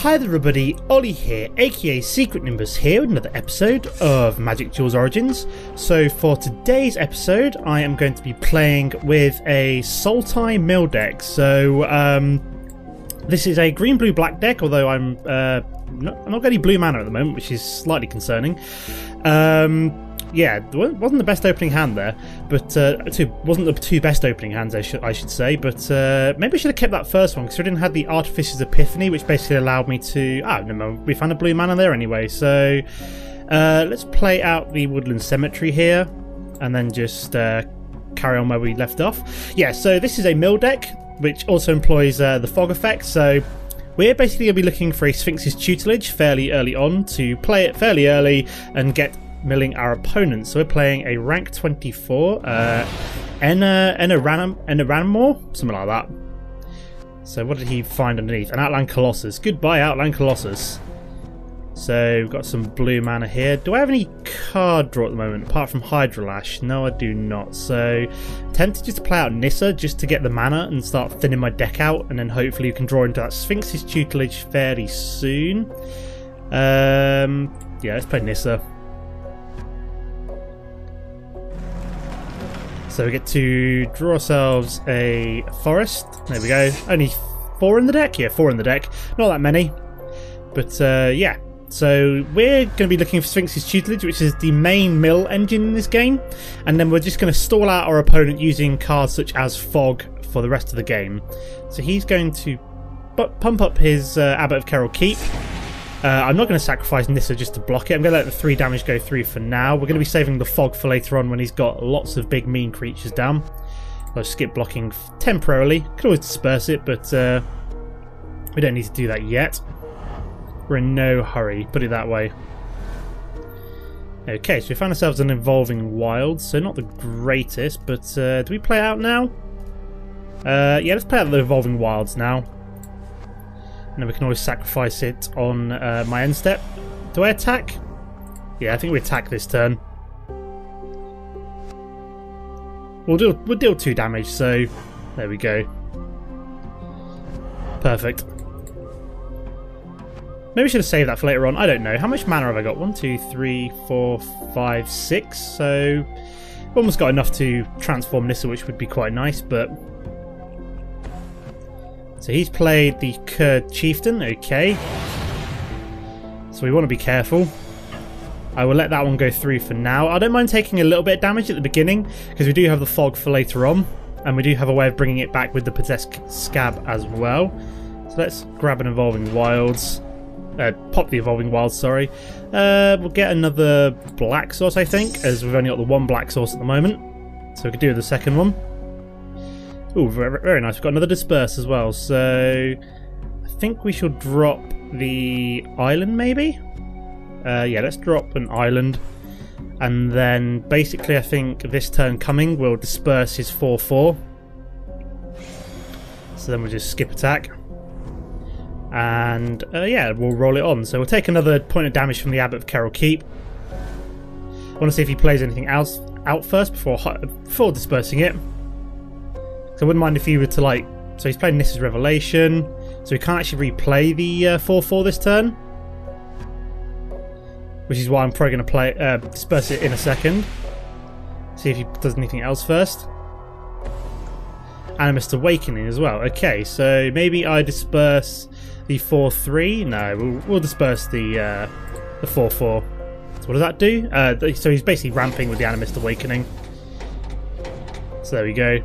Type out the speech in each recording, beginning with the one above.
Hi there everybody, Ollie here, aka Secret Nimbus here with another episode of Magic Duels Origins. So for today's episode I am going to be playing with a Sulati mill deck. So this is a green-blue black deck, although I'm not getting any blue mana at the moment, which is slightly concerning. Yeah, it wasn't the best opening hand there, but wasn't the two best opening hands I should say, but maybe I should have kept that first one because we didn't have the Artificer's Epiphany, which basically allowed me to... no, we found a blue mana there anyway, so let's play out the Woodland Cemetery here, and then just carry on where we left off. Yeah, so this is a mill deck, which also employs the fog effect, so we're basically going to be looking for a Sphinx's Tutelage fairly early on to play it fairly early and get milling our opponents. So we're playing a rank 24 Enneranmore, something like that. So what did he find underneath? An Outland Colossus. Goodbye Outland Colossus. So we've got some blue mana here. Do I have any card draw at the moment apart from Hydrolash? No, I do not. So I'm tempted just to play out Nissa just to get the mana and start thinning my deck out, and then hopefully you can draw into that Sphinx's Tutelage fairly soon. Yeah, let's play Nissa. So we get to draw ourselves a forest. There we go. Only 4 in the deck? Yeah, 4 in the deck. Not that many. But yeah. So we're going to be looking for Sphinx's Tutelage, which is the main mill engine in this game. And then we're just going to stall out our opponent using cards such as Fog for the rest of the game. So he's going to pump up his Abbot of Kerrol Keep. I'm not going to sacrifice Nissa just to block it. I'm going to let the 3 damage go through for now. We're going to be saving the Fog for later on when he's got lots of big mean creatures down. I'll skip blocking temporarily. Could always disperse it, but we don't need to do that yet. We're in no hurry, put it that way. Okay, so we found ourselves an Evolving Wilds, so not the greatest, but do we play out now? Yeah, let's play out the Evolving Wilds now. And then we can always sacrifice it on my end step. Do I attack? Yeah, I think we attack this turn. We'll deal 2 damage, so there we go. Perfect. Maybe we should have saved that for later on. I don't know. How much mana have I got? 1, 2, 3, 4, 5, 6. So we've almost got enough to transform Nissa, which would be quite nice, but... So he's played the Kurd Chieftain, okay. So we want to be careful. I will let that one go through for now. I don't mind taking a little bit of damage at the beginning, because we do have the Fog for later on, and we do have a way of bringing it back with the Possessed Scab as well. So let's grab an Evolving Wilds. Pop the Evolving Wilds, sorry. We'll get another Black Source, I think, as we've only got the 1 Black Source at the moment. So we could do the second one. Ooh, very, very nice. We've got another Disperse as well, so I think we should drop the island, maybe? Yeah, let's drop an island. And then, basically, I think this turn coming, we'll disperse his 4-4. So then we'll just skip attack. And, yeah, we'll roll it on. So we'll take another point of damage from the Abbot of Kerrol Keep. I want to see if he plays anything else out first before dispersing it. So I wouldn't mind if he were to, like... So he's playing Nissa's Revelation, so he can't actually replay the 4-4 this turn. Which is why I'm probably going to play disperse it in a second. See if he does anything else first. Animist Awakening as well. Okay, so maybe I disperse the 4-3. No, we'll disperse the 4-4. So what does that do? So he's basically ramping with the Animist Awakening. So there we go.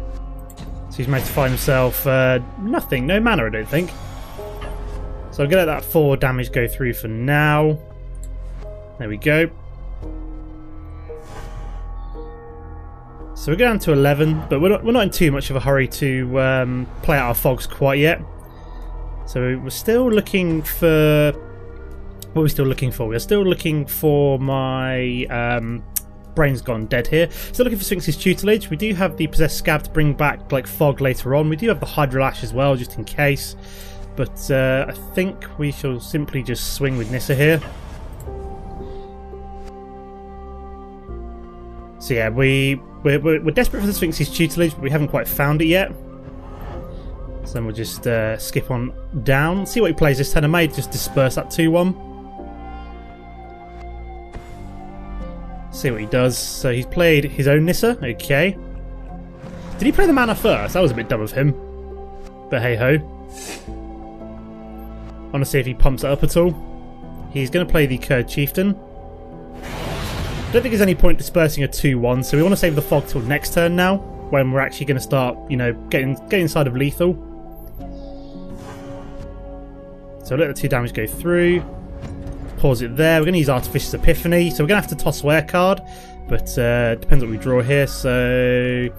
So he's managed to find himself nothing, no mana I don't think. So I'm going to let that 4 damage go through for now. There we go. So we're going to 11, but we're not in too much of a hurry to play out our fogs quite yet. So we're still looking for... What are we still looking for? We're still looking for my... Brain's gone dead here. Still looking for Sphinx's Tutelage. We do have the Possessed Scab to bring back like Fog later on. We do have the Hydrolash as well, just in case. But I think we shall simply just swing with Nissa here. So yeah, we're desperate for the Sphinx's Tutelage, but we haven't quite found it yet. So then we'll just skip on down. See what he plays this turn. I may just disperse that 2-1. See what he does. So he's played his own Nissa. Okay. Did he play the mana first? That was a bit dumb of him. But hey ho. I want to see if he pumps it up at all. He's going to play the Kurd Chieftain. I don't think there's any point dispersing a 2-1, so we want to save the fog till next turn now, when we're actually going to start, you know, getting inside of lethal. So let the 2 damage go through. Pause it there. We're going to use Artificious Epiphany, so we're going to have to toss away a card, but depends what we draw here. So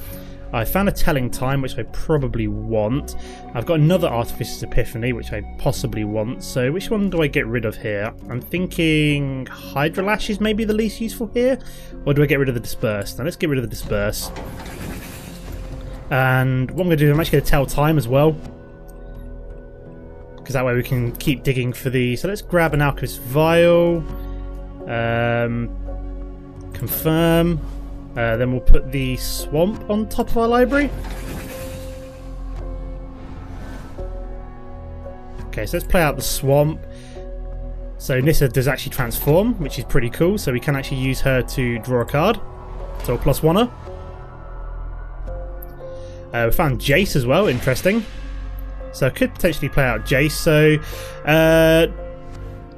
I found a Telling Time, which I probably want. I've got another Artificious Epiphany, which I possibly want. So which one do I get rid of here? I'm thinking Hydra Lash is maybe the least useful here. Or do I get rid of the Disperse? Now let's get rid of the Disperse. And what I'm going to do, I'm actually going to tell time as well. Because that way we can keep digging for the... So let's grab an Alchemist Vial. Confirm. Then we'll put the Swamp on top of our library. Okay, so let's play out the Swamp. So Nissa does actually transform, which is pretty cool. So we can actually use her to draw a card. So a +1-er. We found Jace as well, interesting. So I could potentially play out Jace. So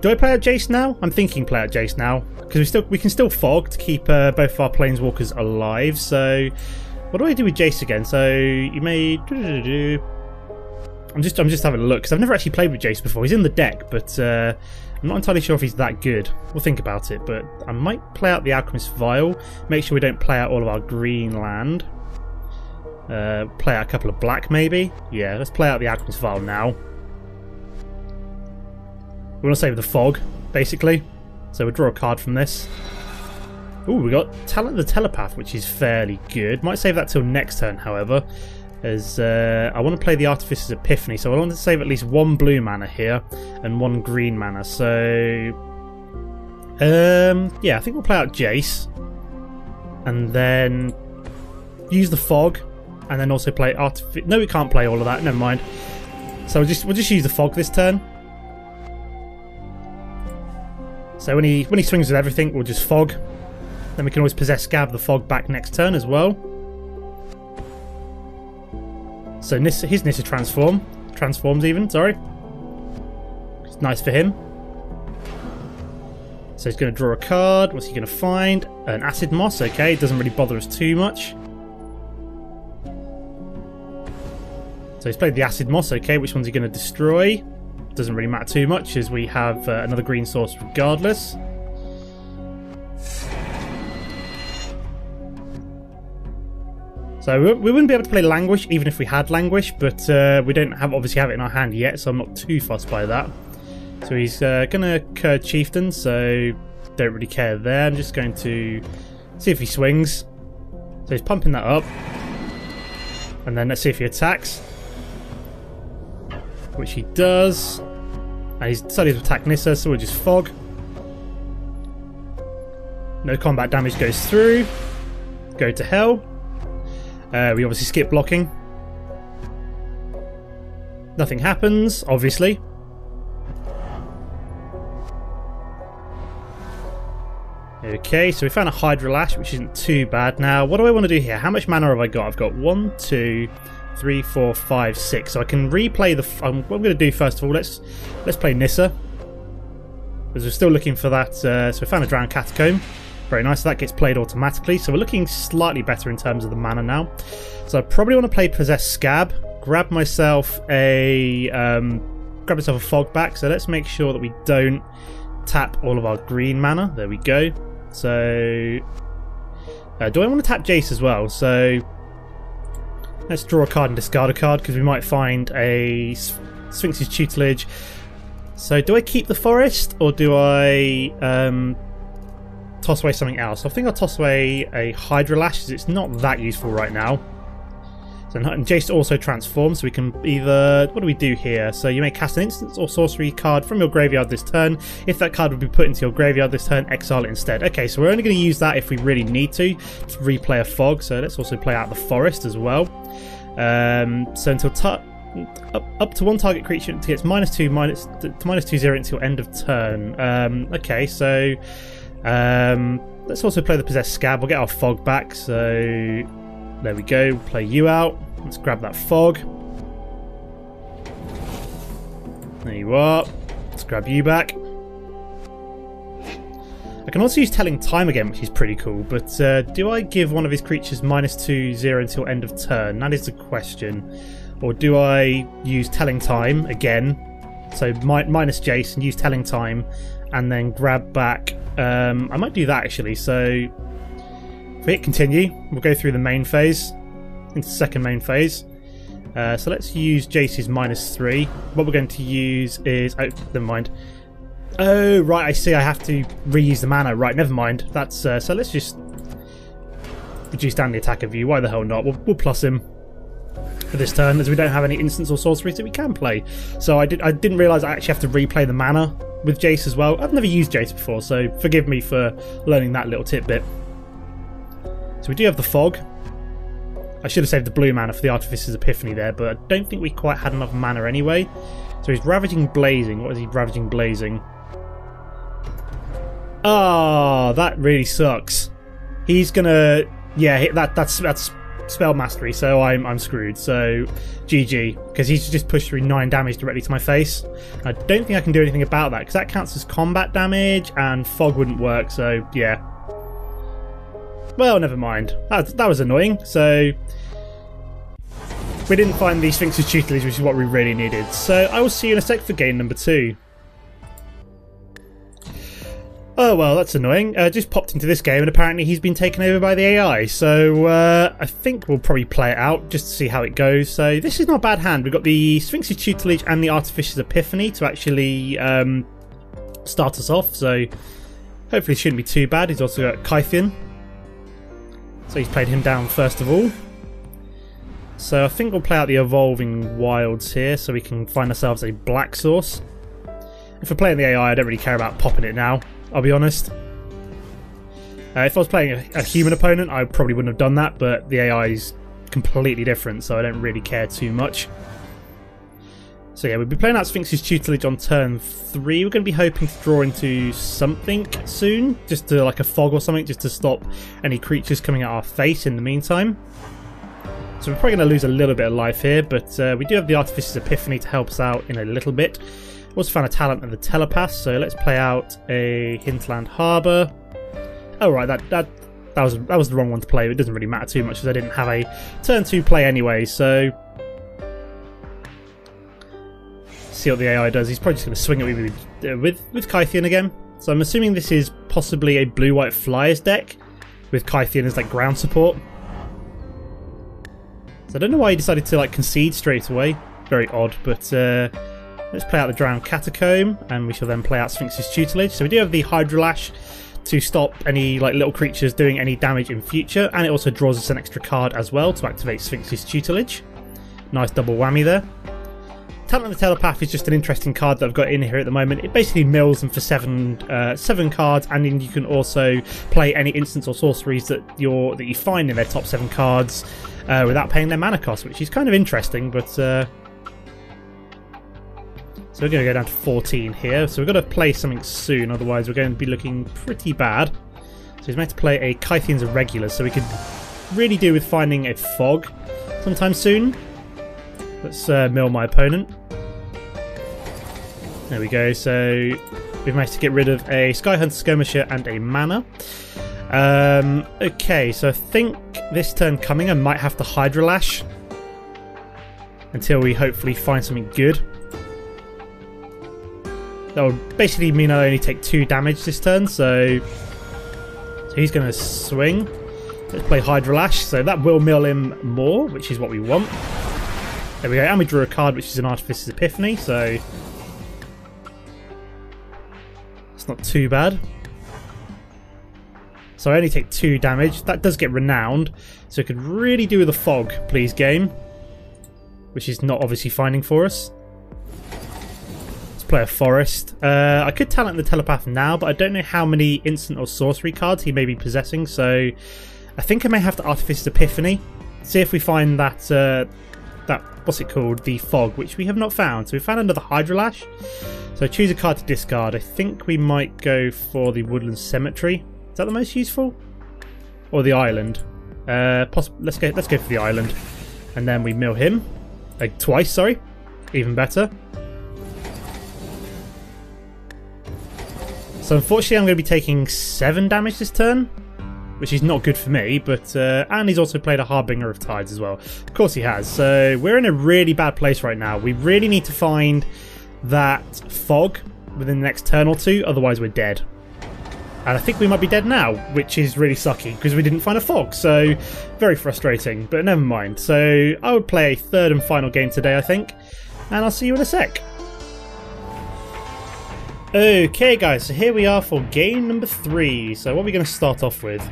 do I play out Jace now? I'm thinking play out Jace now. Because we can still fog to keep both of our planeswalkers alive. So what do I do with Jace again? So you may... I'm just having a look because I've never actually played with Jace before. He's in the deck, but I'm not entirely sure if he's that good. We'll think about it, but I might play out the Alchemist Vial. Make sure we don't play out all of our green land. Play out a couple of black maybe. Yeah, let's play out the Alchemist Vial now. We want to save the fog, basically. So we'll draw a card from this. Ooh, we got Talent the Telepath, which is fairly good. Might save that till next turn, however, as I want to play the Artificer's Epiphany, so I want to save at least 1 blue mana here and 1 green mana. So, yeah, I think we'll play out Jace, and then use the fog, and then also play Artificer. No, we can't play all of that. Never mind. So we'll just use the fog this turn. So when he swings with everything, we'll just fog. Then we can always possess Scab the fog back next turn as well. So his Nissa transforms even, sorry. It's nice for him. So he's going to draw a card. What's he going to find? An Acid Moss, okay. It doesn't really bother us too much. So he's played the Acid Moss, okay. Which one's he going to destroy? Doesn't really matter too much as we have another green source regardless. So we wouldn't be able to play Languish even if we had Languish, but we don't obviously have it in our hand yet, so I'm not too fussed by that. So he's going to Kurd Chieftain, so don't really care there. I'm just going to see if he swings. So he's pumping that up. And then let's see if he attacks. Which he does. And he's decided to attack Nissa, so we'll just fog. No combat damage goes through. Go to hell. We obviously skip blocking. Nothing happens, obviously. Okay, so we found a Hydra Lash, which isn't too bad. Now, what do I want to do here? How much mana have I got? I've got 1, 2, 3, 4, 5, 6. So I can replay the... what I'm going to do first of all, let's play Nissa. Because we're still looking for that. So we found a Drowned Catacomb. Very nice. So that gets played automatically. So we're looking slightly better in terms of the mana now. So I probably want to play Possess Scab. Grab myself a fog back. So let's make sure that we don't tap all of our green mana. There we go. So do I want to tap Jace as well? So let's draw a card and discard a card because we might find a Sphinx's Tutelage. So do I keep the forest or do I toss away something else? I think I'll toss away a Hydra Lash because it's not that useful right now. So Jace also transforms, so we can either... What do we do here? So you may cast an instant or sorcery card from your graveyard this turn. If that card would be put into your graveyard this turn, exile it instead. Okay, so we're only going to use that if we really need to replay a fog. So let's also play out the forest as well. So until up to one target creature gets -2 -2/0 until end of turn. Okay, so let's also play the Possessed Scab. We'll get our fog back. So there we go. Play you out. Let's grab that fog. There you are. Let's grab you back. I can also use Telling Time again, which is pretty cool, but do I give one of his creatures -2/0 until end of turn? That is the question. Or do I use Telling Time again, so minus Jace and use Telling Time, and then grab back... I might do that actually, so if we hit continue, we'll go through the main phase, into the second main phase. So let's use Jace's -3. What we're going to use is... oh, never mind. Oh, right, I see. I have to reuse the mana. Right, never mind. That's so let's just reduce down the attacker view. Why the hell not? We'll plus him for this turn, as we don't have any instants or sorceries that we can play. So I didn't realise I actually have to replay the mana with Jace as well. I've never used Jace before, so forgive me for learning that little tidbit. So we do have the fog. I should have saved the blue mana for the Artificer's Epiphany there, but I don't think we quite had enough mana anyway. So he's Ravaging Blazing. What is he Ravaging Blazing? Oh, that really sucks. He's gonna... yeah, that's spell mastery, so I'm screwed. So GG, because he's just pushed through 9 damage directly to my face. I don't think I can do anything about that, because that counts as combat damage, and fog wouldn't work, so yeah. Well, never mind. That was annoying. So we didn't find the Sphinx's tutelage, which is what we really needed. So I will see you in a sec for game number 2. Oh well, that's annoying. Just popped into this game and apparently he's been taken over by the AI. So I think we'll probably play it out just to see how it goes. So this is not a bad hand. We've got the Sphinx's tutelage and the Artificer's Epiphany to actually start us off. So hopefully it shouldn't be too bad. He's also got Kythian. So he's played him down first of all. So I think we'll play out the Evolving Wilds here so we can find ourselves a black source. If we're playing the AI, I don't really care about popping it now, I'll be honest. If I was playing a human opponent, I probably wouldn't have done that, but the AI is completely different, so I don't really care too much. So yeah, we'll be playing out Sphinx's tutelage on turn 3. We're going to be hoping to draw into something soon, just to like a fog or something, just to stop any creatures coming at our face in the meantime. So we're probably going to lose a little bit of life here, but we do have the Artificer's Epiphany to help us out in a little bit. Also found a talent of the Telepath, so let's play out a Hinterland Harbour. Oh right, that was the wrong one to play. It doesn't really matter too much because I didn't have a turn 2 play anyway. So see what the AI does. He's probably just going to swing it with Kythian again. So I'm assuming this is possibly a blue-white Flyers deck with Kythian as like ground support. So I don't know why he decided to like concede straight away. Very odd, but. Let's play out the Drowned Catacomb, and we shall then play out Sphinx's tutelage. So we do have the Hydrolash to stop any like little creatures doing any damage in future, and it also draws us an extra card as well to activate Sphinx's tutelage. Nice double whammy there. Talent of the Telepath is just an interesting card that I've got in here at the moment. It basically mills them for 7 cards, and then you can also play any instants or sorceries that you find in their top 7 cards without paying their mana cost, which is kind of interesting, but. So we're going to go down to 14 here. So we've got to play something soon, otherwise we're going to be looking pretty bad. So he's meant to play a Kythian's Irregular, so we could really do with finding a fog sometime soon. Let's mill my opponent. There we go. So we've managed to get rid of a Skyhunter Skirmisher and a mana. Okay, so I think this turn coming I might have to Hydrolash until we hopefully find something good. That would basically mean I only take 2 damage this turn, so he's going to swing. Let's play Hydrolash, so that will mill him more, which is what we want. There we go, and we drew a card which is an Artificer's Epiphany, so it's not too bad. So I only take 2 damage. That does get Renowned, so it could really do with a fog, please game, which is not obviously finding for us. Play a Forest. I could talent the Telepath now, but I don't know how many instant or sorcery cards he may be possessing, so I think I may have to Artificer's Epiphany. See if we find that that, what's it called, the fog, which we have not found. So we found another Hydrolash. So choose a card to discard. I think we might go for the Woodland Cemetery. Is that the most useful? Or the island? Let's go for the island. And then we mill him. Twice, sorry. Even better. So unfortunately I'm going to be taking 7 damage this turn, which is not good for me, but and he's also played a Harbinger of Tides as well. Of course he has. So we're in a really bad place right now. We really need to find that fog within the next turn or two, otherwise we're dead. And I think we might be dead now, which is really sucky because we didn't find a fog, so very frustrating, but never mind. So I would play a third and final game today, I think, and I'll see you in a sec. Okay guys, so here we are for game number 3. So what are we going to start off with?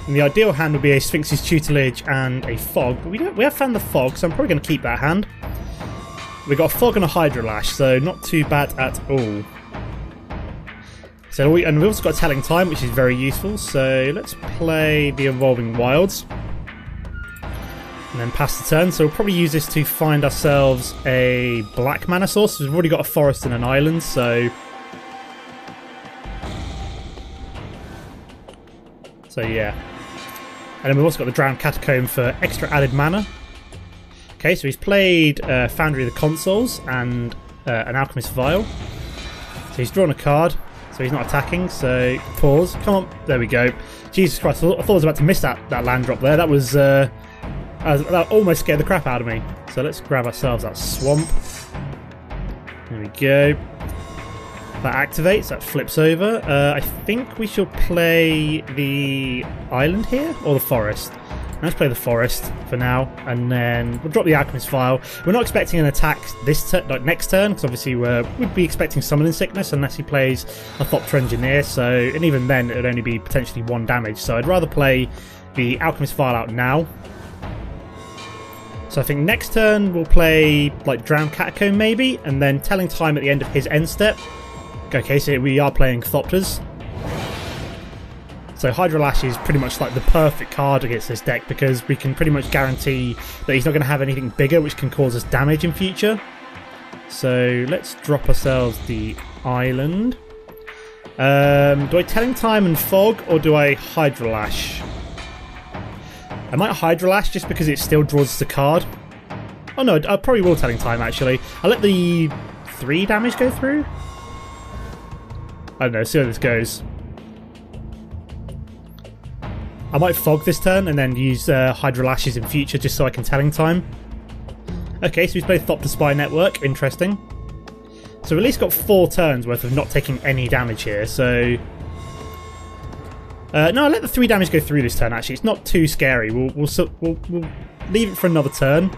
And the ideal hand would be a Sphinx's Tutelage and a fog, but we have found the fog, so I'm probably going to keep that hand. We got a fog and a Hydrolash, so not too bad at all. So we've also got Telling Time, which is very useful. So let's play the Evolving Wilds and then pass the turn. So we'll probably use this to find ourselves a black mana source. We've already got a forest and an island, so yeah. And then we've also got the Drowned Catacomb for extra added mana. Okay, so he's played Foundry of the Consoles and an Alchemist Vial. So he's drawn a card. So he's not attacking, so pause. Come on, there we go. Jesus Christ, I thought I was about to miss that land drop there. That was that almost scared the crap out of me. So let's grab ourselves that swamp. There we go. That activates, that flips over. I think we shall play the island here, or the forest. Let's play the forest for now, and then we'll drop the Alchemist Vial. We're not expecting an attack this next turn, because obviously we'd be expecting Summoning Sickness unless he plays a Thopter Engineer, and even then it would only be potentially 1 damage. So I'd rather play the Alchemist Vial out now. So I think next turn we'll play like Drowned Catacomb maybe, and then Telling Time at the end of his end step. Okay, so we are playing Thopters. So Hydrolash is pretty much like the perfect card against this deck because we can pretty much guarantee that he's not going to have anything bigger which can cause us damage in future. So let's drop ourselves the island. Do I Telling Time and Fog, or do I Hydrolash? I might Hydrolash just because it still draws us a card. Oh no, I probably will Telling Time actually. I'll let the 3 damage go through. I don't know, see how this goes. I might Fog this turn and then use Hydrolashes in future just so I can Telling Time. Okay, so he's played Thopter Spy Network. Interesting. So we've at least got 4 turns worth of not taking any damage here, so... no, I'll let the 3 damage go through this turn, actually. It's not too scary. We'll leave it for another turn.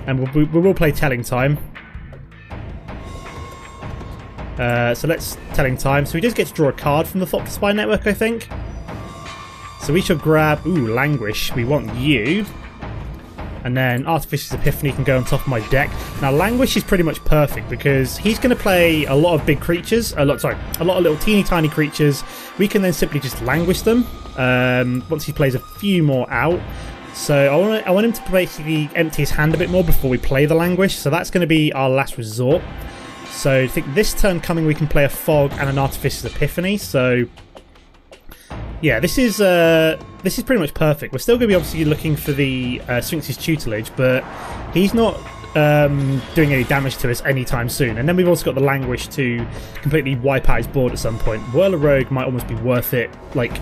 And we will play Telling Time. So let's Telling Time. So we just get to draw a card from the Thopter Spy Network, I think. So we shall grab... Ooh, Languish. We want you. And then Artificial's Epiphany can go on top of my deck. Now, Languish is pretty much perfect because he's going to play a lot of big creatures. A lot of little teeny tiny creatures. We can then simply just Languish them once he plays a few more out. So I want him to basically empty his hand a bit more before we play the Languish. So that's going to be our last resort. So I think this turn coming we can play a Fog and an Artificial's Epiphany. So yeah, this is pretty much perfect. We're still going to be obviously looking for the Sphinx's Tutelage, but he's not doing any damage to us anytime soon. And then we've also got the Languish to completely wipe out his board at some point. Whirler Rogue might almost be worth it, like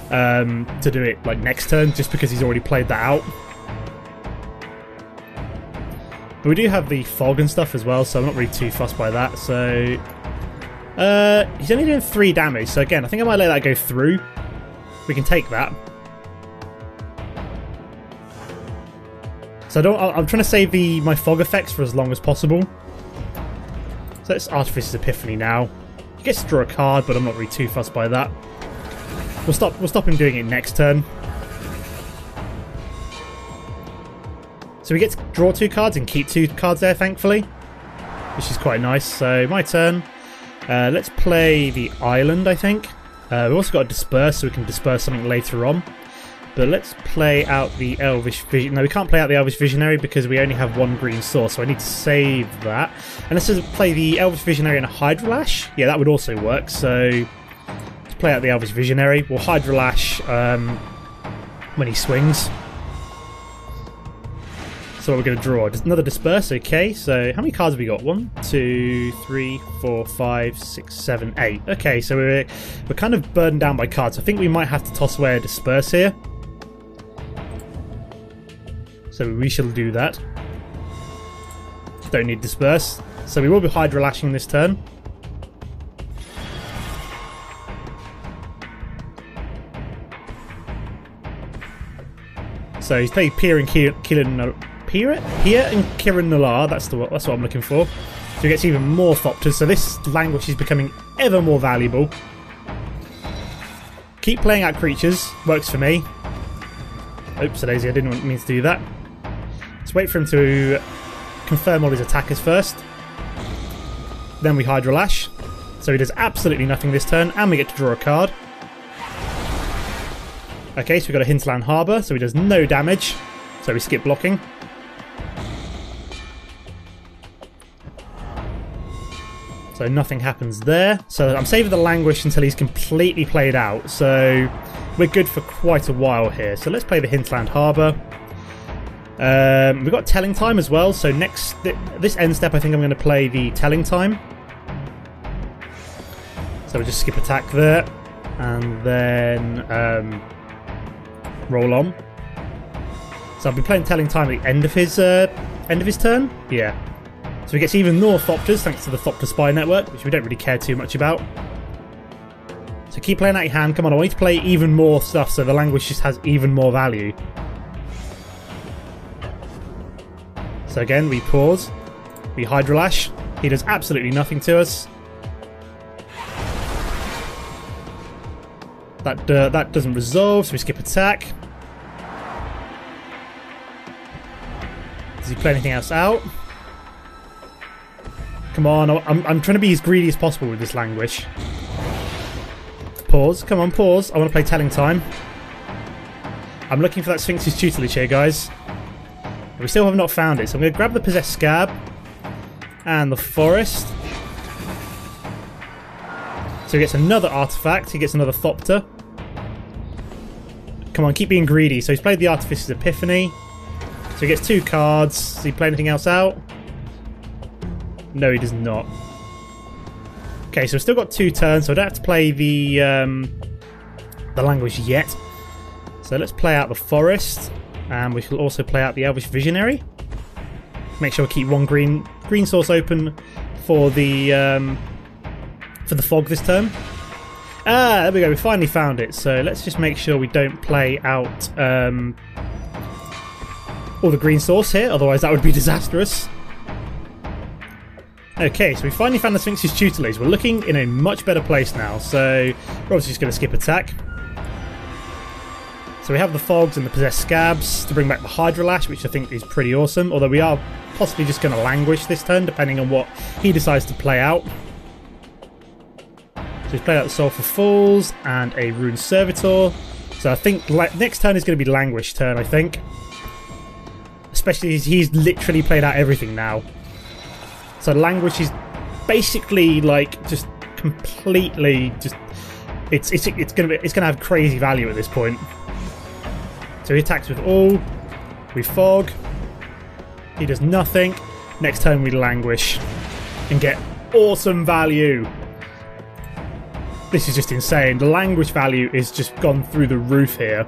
to do it like next turn, just because he's already played that out. But we do have the Fog and stuff as well, so I'm not really too fussed by that. So he's only doing 3 damage, so again, I think I might let that go through. We can take that. So I'm trying to save my Fog effects for as long as possible. So let's Artificial's Epiphany now. He gets to draw a card, but I'm not really too fussed by that. We'll stop him doing it next turn. So we get to draw 2 cards and keep 2 cards there, thankfully, which is quite nice. So my turn. Let's play the island, I think. We've also got to Disperse, so we can disperse something later on. But let's play out the Elvish Vision. No, we can't play out the Elvish Visionary because we only have one green source, so I need to save that. And let's just play the Elvish Visionary and a Hydrolash. Yeah, that would also work. So let's play out the Elvish Visionary. We'll Hydrolash when he swings. So we're going to draw just another Disperse. Okay, so how many cards have we got? 1, 2, 3, 4, 5, 6, 7, 8. Okay, so we're kind of burdened down by cards. I think we might have to toss away a Disperse here. So we shall do that. Don't need Disperse. So we will be Hydrolashing this turn. So he's playing Pier and Kiran Nalar. That's what I'm looking for. So he gets even more Thopters. So this language is becoming ever more valuable. Keep playing out creatures. Works for me. Oops, daisy, I didn't mean to do that. Let's wait for him to confirm all his attackers first. Then we Hydrolash. So he does absolutely nothing this turn, and we get to draw a card. Okay, so we've got a Hinterland Harbour, so he does no damage. So we skip blocking. So nothing happens there. So I'm saving the Languish until he's completely played out. So we're good for quite a while here. So let's play the Hinterland Harbour. We've got Telling Time as well. So this end step, I think I'm going to play the Telling Time. So we'll just skip attack there. And then roll on. So I'll be playing Telling Time at the end of his turn. Yeah. So he gets even more Thopters thanks to the Thopter Spy Network, which we don't really care too much about. So keep playing out your hand. Come on, I want you to play even more stuff so the Language just has even more value. So again, we pause. We Hydrolash. He does absolutely nothing to us. That doesn't resolve, so we skip attack. Does he play anything else out? Come on, I'm trying to be as greedy as possible with this Languish. Pause, come on, pause. I want to play Telling Time. I'm looking for that Sphinx's tutelage here, guys. We still have not found it, so I'm going to grab the Possessed Scab and the Forest. So he gets another artifact, he gets another Thopter. Come on, keep being greedy. So he's played the Artificer's Epiphany. So he gets 2 cards. Does he play anything else out? No, he does not. Okay, so we've still got 2 turns, so I don't have to play the Language yet. So let's play out the Forest, and we shall also play out the Elvish Visionary. Make sure we keep one green source open for the fog this turn. Ah, there we go. We finally found it. So let's just make sure we don't play out all the green source here, otherwise that would be disastrous. Okay, so we finally found the Sphinx's tutelage. We're looking in a much better place now, so we're obviously just going to skip attack. So we have the Fogs and the Possessed Scabs to bring back the Hydrolash, which I think is pretty awesome, although we are possibly just going to Languish this turn, depending on what he decides to play out. So he's played out the Soul for Fools and a Rune Servitor. So I think next turn is going to be Languish turn, I think. Especially as he's literally played out everything now. So Languish is basically like just completely just it's gonna have crazy value at this point. So he attacks with all. We Fog. He does nothing. Next turn we Languish and get awesome value. This is just insane. The Languish value is just gone through the roof here.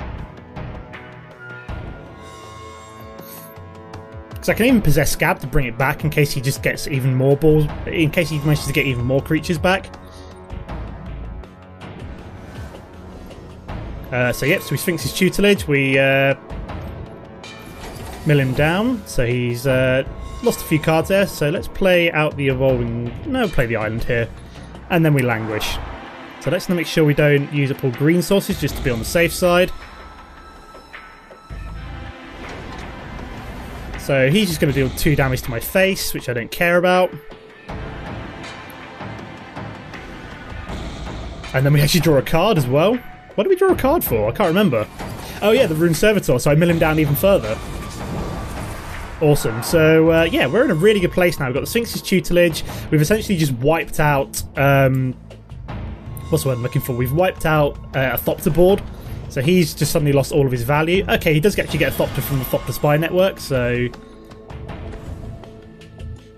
So I can even Possess Scab to bring it back in case he just gets even more balls, in case he manages to get even more creatures back. So yep, so we Sphinx's tutelage, we mill him down, so he's lost a few cards there, so let's play out the evolving, no, play the island here, and then we Languish. So let's make sure we don't use up all green sources just to be on the safe side. So he's just going to deal 2 damage to my face, which I don't care about. And then we actually draw a card as well. What did we draw a card for? I can't remember. Oh yeah, the Rune Servitor, so I mill him down even further. Awesome. So yeah, we're in a really good place now. We've got the Sphinx's tutelage. We've essentially just wiped out... what's the word I'm looking for? We've wiped out a Thopter board. So he's just suddenly lost all of his value. Okay, he does actually get a Thopter from the Thopter Spy Network, so...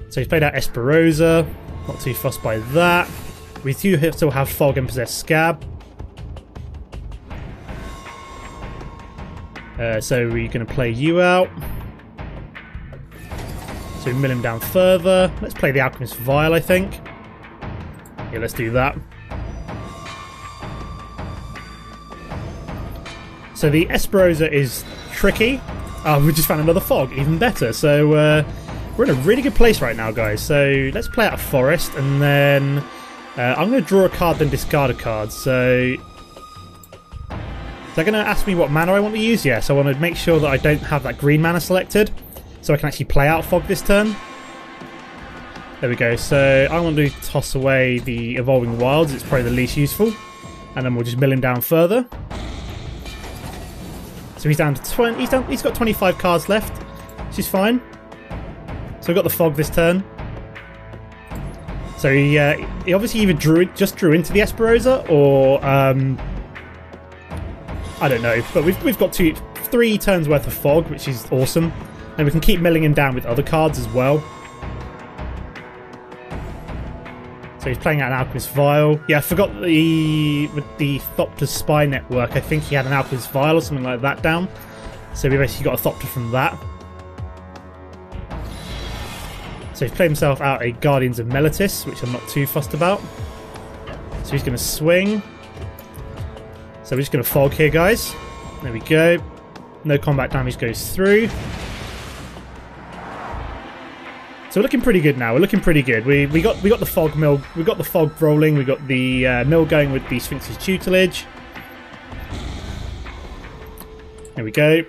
So he's played out Esperosa. Not too fussed by that. We do still have Fog and Possessed Scab. So we're going to play you out. So we mill him down further. Let's play the Alchemist Vial, I think. Yeah, let's do that. So the Esperosa is tricky. Oh, we just found another Fog, even better. So we're in a really good place right now, guys. So let's play out a Forest, and then I'm going to draw a card, then discard a card. So they're going to ask me what mana I want to use. Yes, I want to make sure that I don't have that green mana selected, so I can actually play out Fog this turn. There we go. So I want to toss away the Evolving Wilds. It's probably the least useful, and then we'll just mill him down further. So he's down to 20. He's got 25 cards left, which is fine. So we've got the Fog this turn. So he obviously either just drew into the Esperosa, or I don't know. But we've got 3 turns worth of Fog, which is awesome, and we can keep milling him down with other cards as well. So he's playing out an Alchemist Vial. Yeah, I forgot with the Thopter Spy Network, I think he had an Alchemist Vial or something like that down. So we basically got a Thopter from that. So he's played himself out a Guardians of Meletis, which I'm not too fussed about. So he's going to swing. So we're just going to Fog here, guys. There we go. No combat damage goes through. So we're looking pretty good now. We're looking pretty good. We got the Fog mill. We got the Fog rolling. We got the mill going with the Sphinx's tutelage. There we go.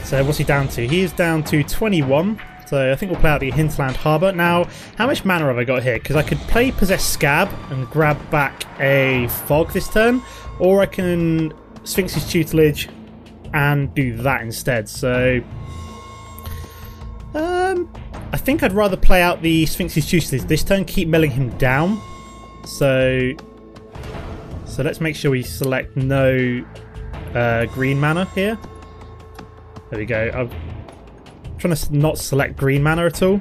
So what's he down to? He is down to 21. So I think we'll play out the Hinterland Harbour. Now, how much mana have I got here? Because I could play Possessed Scab and grab back a Fog this turn, or I can Sphinx's tutelage and do that instead. So I think I'd rather play out the Sphinx's tutelage this turn, keep milling him down. So let's make sure we select no green mana here. There we go. I'm trying to not select green mana at all.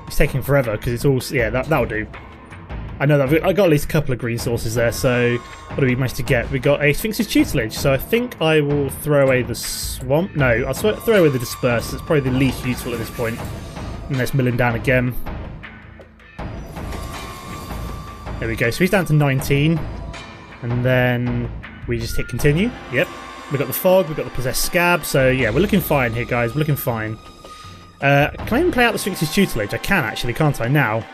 It's taking forever because it's all... Yeah, that'll do. I know that I got at least a couple of green sources there, so what do we manage to get? We got a Sphinx's tutelage, so I think I will throw away the swamp. No, I'll throw away the disperse. It's probably the least useful at this point. And let's mill him down again. There we go. So he's down to 19. And then we just hit continue. Yep. We've got the Fog, we've got the Possessed Scab, so yeah, we're looking fine here, guys. We're looking fine. Can I even play out the Sphinx's tutelage? I can actually, can't I now?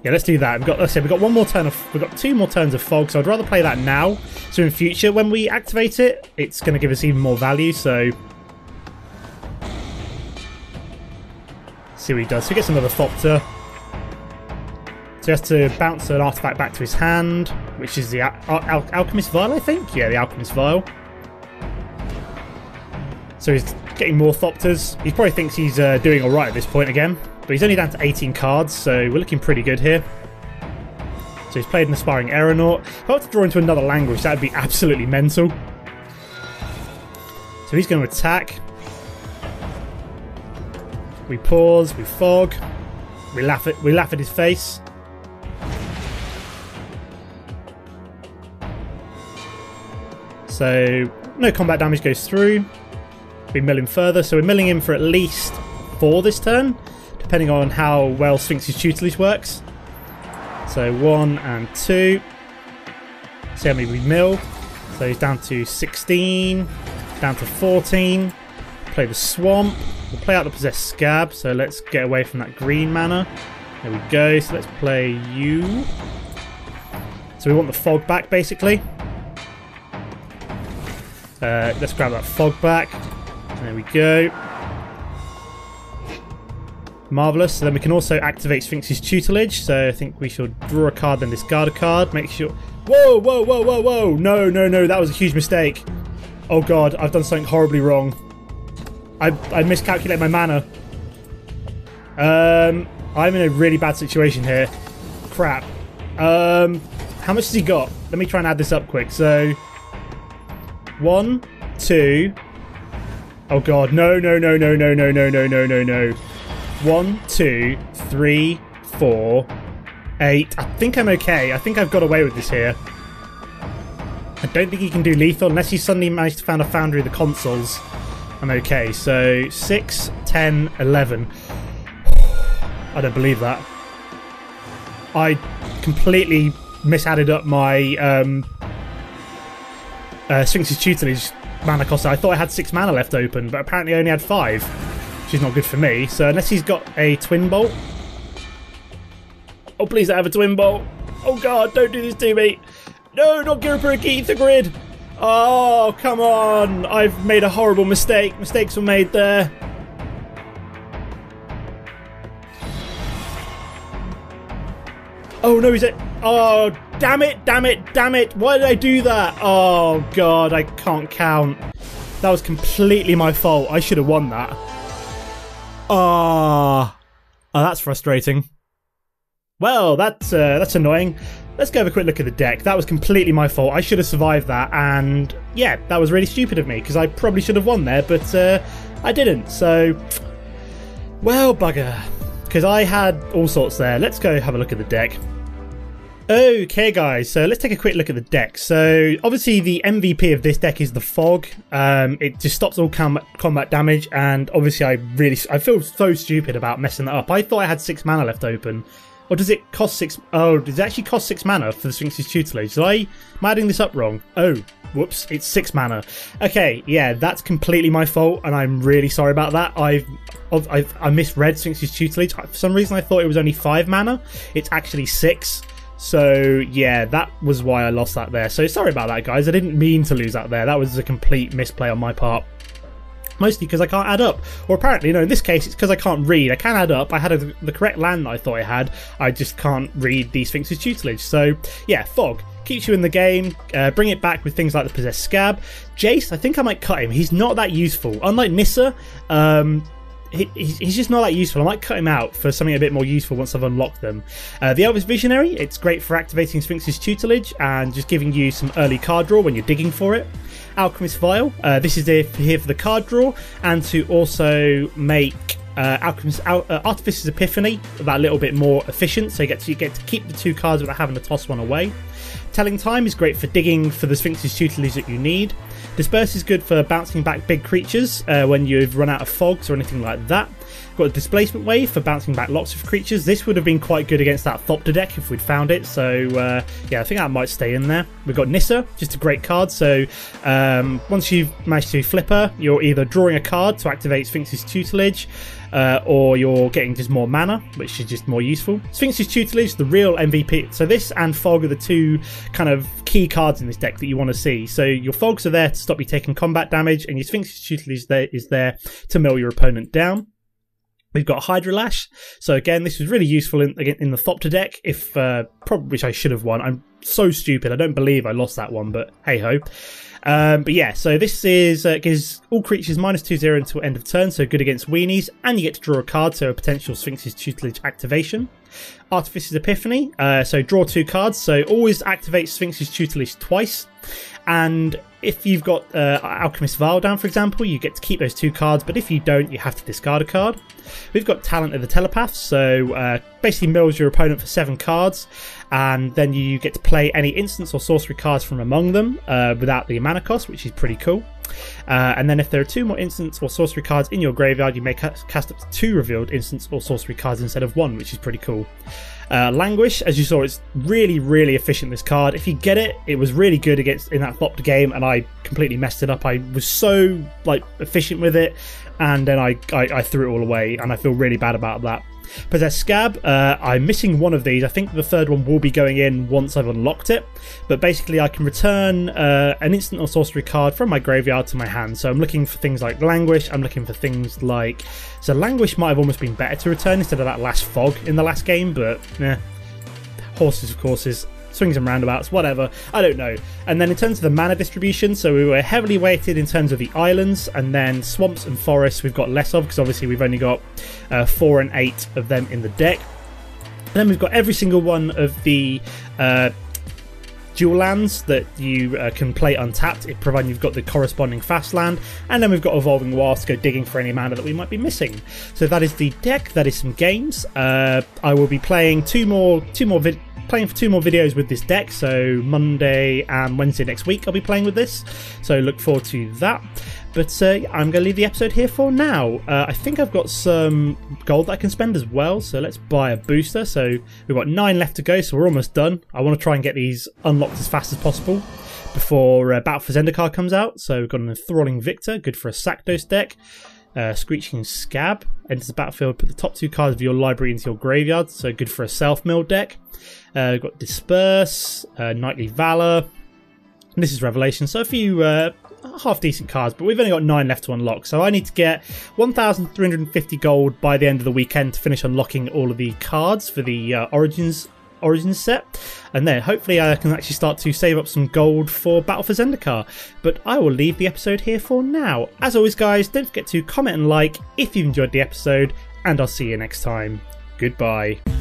Yeah, let's do that. Let's say we've got one more turn of, we've got 2 more turns of Fog, so I'd rather play that now. So in future, when we activate it, it's going to give us even more value. So see what he does. So he gets another Thopter. So he has to bounce an artifact back to his hand, which is the Alchemist Vial, I think. Yeah, the Alchemist Vial. So he's getting more Thopters. He probably thinks he's doing all right at this point again. But he's only down to 18 cards, so we're looking pretty good here. So he's played an Aspiring Aeronaut. If I were to draw into another language, that would be absolutely mental. So he's going to attack. We pause, we Fog. We laugh at his face. So no combat damage goes through. We mill him further, so we're milling him for at least 4 this turn, depending on how well Sphinx's tutelage works. So 1 and 2. See how many we mill. So he's down to 16, down to 14. Play the Swamp. We'll play out the Possessed Scab, so let's get away from that green mana. There we go, so let's play you. So we want the Fog back, basically. Let's grab that Fog back. There we go. Marvellous. So then we can also activate Sphinx's tutelage. So I think we should draw a card, then discard a card. Make sure... Whoa, whoa, whoa, whoa, whoa! No, no, no, that was a huge mistake. Oh god, I've done something horribly wrong. I miscalculated my mana. I'm in a really bad situation here. Crap. How much has he got? Let me try and add this up quick. So... 1, 2... Oh god, no, no, no, no, no, no, no, no, no, no, no. 1, 2, 3, 4, 8. I think I'm okay. I think I've got away with this here. I don't think he can do lethal unless he suddenly managed to find a Foundry of the consoles. I'm okay. So 6, 10, 11. I don't believe that. I completely misadded up my Sphinx's tutelage mana cost. I thought I had 6 mana left open, but apparently I only had 5, which is not good for me. So unless he's got a twin bolt. Oh, please don't have a twin bolt. Oh god, don't do this to me. No, not Girapura, keep the grid. Oh, come on. I've made a horrible mistake. Mistakes were made there. Oh no, is it? Oh, damn it, damn it, damn it. Why did I do that? Oh god, I can't count. That was completely my fault. I should have won that. Oh, that's frustrating. Well, that's annoying. Let's go have a quick look at the deck. That was completely my fault. I should have survived that, and yeah, that was really stupid of me, because I probably should have won there, but I didn't, so... Well, bugger. Because I had all sorts there. Let's go have a look at the deck. Okay, guys, so let's take a quick look at the deck. So, obviously, the MVP of this deck is the Fog. It just stops all combat damage, and obviously, I feel so stupid about messing that up. I thought I had 6 mana left open. Or does it cost 6... Oh, does it actually cost 6 mana for the Sphinx's tutelage? Am I adding this up wrong? Oh, whoops, it's 6 mana. Okay, yeah, that's completely my fault, and I'm really sorry about that. I misread Sphinx's tutelage. For some reason, I thought it was only 5 mana. It's actually 6. So, yeah, that was why I lost that there. So, sorry about that, guys. I didn't mean to lose that there. That was a complete misplay on my part. Mostly because I can't add up. Or apparently, no, in this case, it's because I can't read. I can add up. I had the correct land that I thought I had. I just can't read the Sphinx's tutelage. So, yeah, Fog keeps you in the game. Bring it back with things like the Possessed Scab. Jace, I think I might cut him. He's not that useful. Unlike Nissa, he's just not that useful. I might cut him out for something a bit more useful once I've unlocked them. The Elvis Visionary, it's great for activating Sphinx's tutelage and just giving you some early card draw when you're digging for it. Alchemist Vial, this is here for the card draw and to also make Artificer's Epiphany that little bit more efficient, so you get to keep the 2 cards without having to toss one away. Telling Time is great for digging for the Sphinx's tutelage that you need. Disperse is good for bouncing back big creatures when you've run out of fogs or anything like that. Got a Displacement Wave for bouncing back lots of creatures. This would have been quite good against that Thopter deck if we'd found it, so yeah, I think that might stay in there. We've got Nissa, just a great card, so once you've managed to flip her, you're either drawing a card to activate Sphinx's tutelage, or you're getting just more mana, which is just more useful. Sphinx's tutelage, the real MVP. So this and Fog are the 2 kind of key cards in this deck that you want to see. So your Fogs are there to stop you taking combat damage, and your Sphinx's tutelage is there to mill your opponent down. We've got Hydra Lash. So again, this was really useful in the Thopter deck, probably which I should have won. I'm so stupid. I don't believe I lost that one, but hey ho. But yeah, so this is gives all creatures -2/0 until end of turn, so good against weenies, and you get to draw a card, so a potential Sphinx's tutelage activation. Artificer's Epiphany, so draw 2 cards, so always activate Sphinx's tutelage twice. And if you've got Alchemist Vial down, for example, you get to keep those 2 cards, but if you don't, you have to discard a card. We've got Talent of the Telepath, so basically mills your opponent for 7 cards, and then you get to play any instants or sorcery cards from among them without the mana cost, which is pretty cool. And then if there are 2 more instants or sorcery cards in your graveyard, you may cast up to 2 revealed instants or sorcery cards instead of 1, which is pretty cool. Languish, as you saw, it's really, really efficient, this card. If you get it, it was really good in that Thopter game, and I completely messed it up. I was so efficient with it, and then I threw it all away, and I feel really bad about that. Possessed Scab, I'm missing one of these. I think the 3rd one will be going in once I've unlocked it. But basically I can return an instant or sorcery card from my graveyard graveyard to my hand. So I'm looking for things like Languish, I'm looking for things like... So Languish might have almost been better to return instead of that last Fog in the last game, but horses of courses, swings and roundabouts, whatever, I don't know. And then in terms of the mana distribution, so we were heavily weighted in terms of the islands, and then swamps and forests we've got less of, because obviously we've only got 4 and 8 of them in the deck. And then we've got every single one of the dual lands that you can play untapped, providing you've got the corresponding fast land, and then we've got Evolving Wilds to go digging for any mana that we might be missing. So that is the deck, that is some games. I will be playing for 2 more videos with this deck, so Monday and Wednesday next week I'll be playing with this, so look forward to that. But I'm going to leave the episode here for now. I think I've got some gold that I can spend as well, so let's buy a booster. So we've got 9 left to go, so we're almost done. I want to try and get these unlocked as fast as possible before Battle for Zendikar comes out. So we've got an Enthralling Victor, good for a Sakdos deck. Screeching Scab, enters the battlefield, put the top 2 cards of your library into your graveyard, so good for a self-milled deck. We've got Disperse, Knightly Valor, and this is Revelation, so a few half decent cards, but we've only got 9 left to unlock, so I need to get 1,350 gold by the end of the weekend to finish unlocking all of the cards for the Origins set, and then hopefully I can actually start to save up some gold for Battle for Zendikar. But I will leave the episode here for now. As always guys, don't forget to comment and like if you've enjoyed the episode, and I'll see you next time. Goodbye.